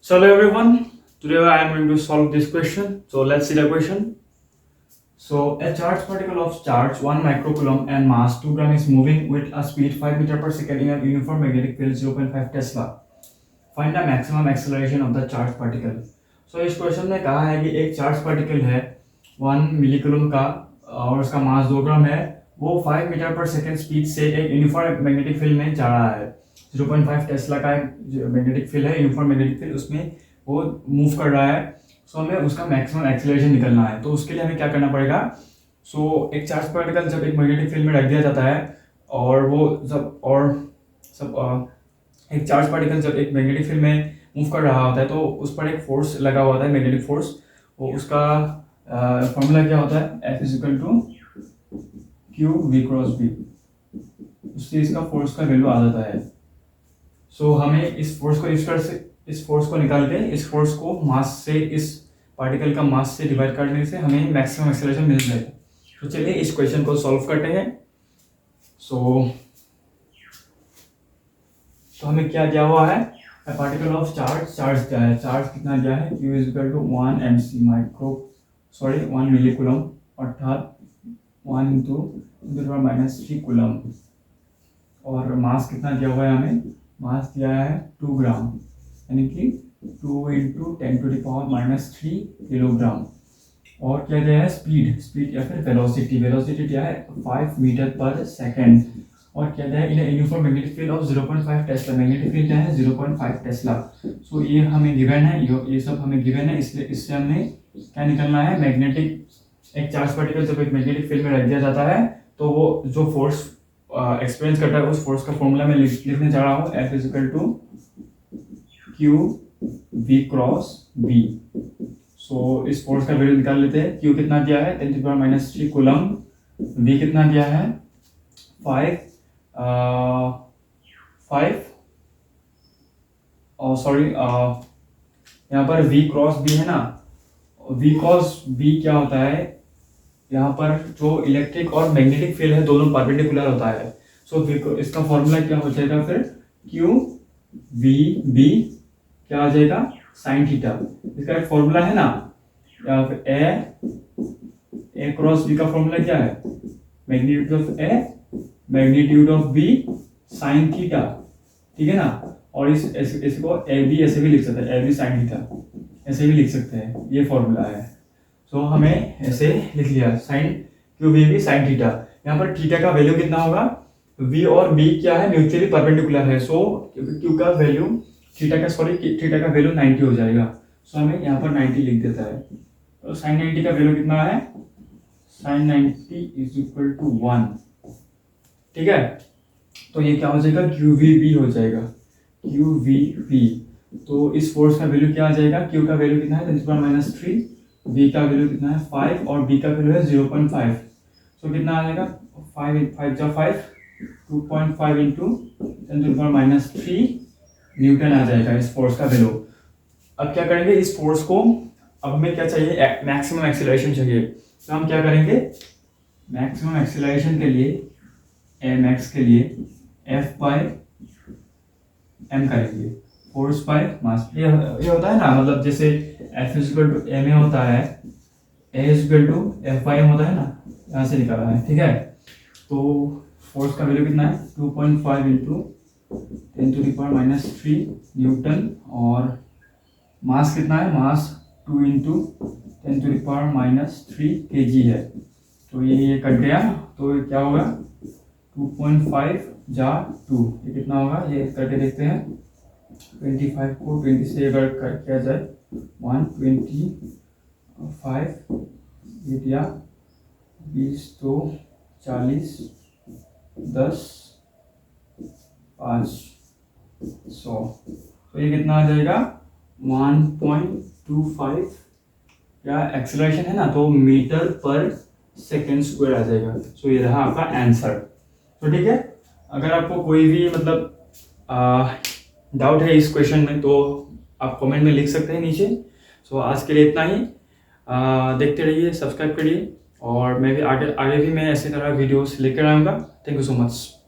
So hello everyone, today I am going to solve this question. So let's see the question. So a charged particle of charge 1 microcoulomb and mass 2 gram is moving with a speed 5 meter per second in a uniform magnetic field 0.5 Tesla. Find the maximum acceleration of the charged particle. So इस question में कहा है कि एक charge particle है 1 मिलीकूलम का और उसका मास 2 ग्राम है, वो 5 मीटर पर सेकेंड स्पीड से एक यूनिफॉर्म मैग्नेटिक फील्ड में जा रहा है. 0.5 टेस्ला का मैग्नेटिक फील्ड है, यूनिफॉर्म मैग्नेटिक फील्ड, उसमें वो मूव कर रहा है. सो हमें उसका मैक्सिमम एक्सेलरेशन निकलना है. तो उसके लिए हमें क्या करना पड़ेगा. सो एक चार्ज पार्टिकल जब एक मैग्नेटिक फील्ड में रख दिया जाता है और वो एक चार्ज पार्टिकल जब एक मैग्नेटिक फील्ड में मूव कर रहा होता है तो उस पर एक फोर्स लगा हुआ होता है, मैग्नेटिक फोर्स. वो उसका फॉर्मूला क्या होता है, F = Q V cross B. उससे इसका फोर्स का वैल्यू आ जाता है. सो हमें इस फोर्स को इस फोर्स को निकाल के इस फोर्स को मास से, इस पार्टिकल का मास से डिवाइड करने से हमें मैक्सिमम एक्सेलरेशन मिल जाएगा. तो चलिए इस क्वेश्चन को सॉल्व करते हैं. तो हमें क्या दिया हुआ है, पार्टिकल ऑफ चार्ज क्या है, चार्ज कितना दिया है, Q = 1 mc 1 मिलीकूलम, अर्थात 1 × 10⁻³ कूलम. और मास कितना दिया हुआ है, हमें मास दिया है 2 ग्राम, यानी कि 2 × 10⁻³ किलोग्राम. और क्या दिया है, स्पीड या फिर वेलोसिटी दिया है 5 मीटर पर सेकेंड. और क्या दिया है, in uniform magnetic field of 0.5 Tesla. Magnetic field क्या है, 0.5 टेस्ला. सो ये हमें गिवन है, ये सब हमें गिवन है. इसलिए इससे हमें क्या निकलना है, मैग्नेटिक एक चार्ज पार्टिकल जब एक मैग्नेटिक फील्ड में रख दिया जाता है तो वो जो फोर्स एक्सपीरियंस करता है उस फोर्स का फॉर्मूला मैं लिखने जा रहा हूँ. F = Q V cross B. सो इस फोर्स का वैल्यू निकाल लेते हैं. Q कितना दिया है, 10⁻³ कूलम. V कितना दिया है, 5 यहाँ पर V क्रॉस B है ना. V क्रॉस B क्या होता है, यहाँ पर जो इलेक्ट्रिक और मैग्नेटिक फील्ड है दोनों परपेंडिकुलर होता है. सो इसका फॉर्मूला क्या हो जाएगा, फिर Q V B क्या आ जाएगा, साइन थीटा. इसका एक फॉर्मूला है ना, या फिर A क्रॉस B का फॉर्मूला क्या है, magnitude of A magnitude of B sine theta. ठीक है ना. और इसको AB ऐसे भी लिख सकते हैं, AB साइन थीटा ऐसे भी लिख सकते हैं, ये फॉर्मूला है. सो हमें ऐसे लिख लिया, sine Q V B sine theta. यहाँ पर थीटा का वैल्यू कितना होगा, V और B क्या है, म्यूचुअली परपेंडिकुलर है. सो Q का वैल्यू थीटा का वैल्यू 90 हो जाएगा. सो हमें यहाँ पर 90 लिख देता है. तो साइन 90 का वैल्यू कितना है, साइन 90 = 1. ठीक है. तो ये क्या हो जाएगा, QVB हो जाएगा, QVB. तो इस फोर्स का वैल्यू क्या आ जाएगा, Q का वैल्यू कितना है 10⁻³ V का वैल्यू कितना है 5 और B का वैल्यू है 0.5. सो कितना आ जाएगा, 5 2.5 × 10⁻³ न्यूटन आ जाएगा इस फोर्स का वैल्यू. अब क्या करेंगे, इस फोर्स को, अब हमें क्या चाहिए, मैक्सिमम एक्सेलरेशन चाहिए. तो हम क्या करेंगे, मैक्सिमम एक्सेलरेशन के लिए Max के लिए F/m करेंगे, फोर्स बाय मास. ये होता है ना, मतलब जैसे F = ma होता है, A = F/m होता है ना, यहाँ से निकाला है. ठीक है. तो फोर्स का वैल्यू कितना है, 2.5 × 10⁻³ न्यूटन. और मास कितना है, मास 2 × 10⁻³ kg है. तो ये कट गया, तो ये क्या होगा, 2.5 जा 2, ये कितना होगा, ये करके देखते हैं. 25 को 20 से अगर किया जाए, 125 ये दिया, 20 तो 40, 10 5 100. तो ये कितना आ जाएगा, 1.25 या एक्सेलरेशन है ना, तो मीटर पर सेकेंड स्क्वायर आ जाएगा. सो ये रहा आपका आंसर. तो ठीक है. अगर आपको कोई भी मतलब डाउट है इस क्वेश्चन में तो आप कमेंट में लिख सकते हैं नीचे. सो आज के लिए इतना ही. देखते रहिए, सब्सक्राइब करिए, और मैं भी आगे भी मैं ऐसे तरह वीडियोस लेकर आऊँगा. Thank you so much.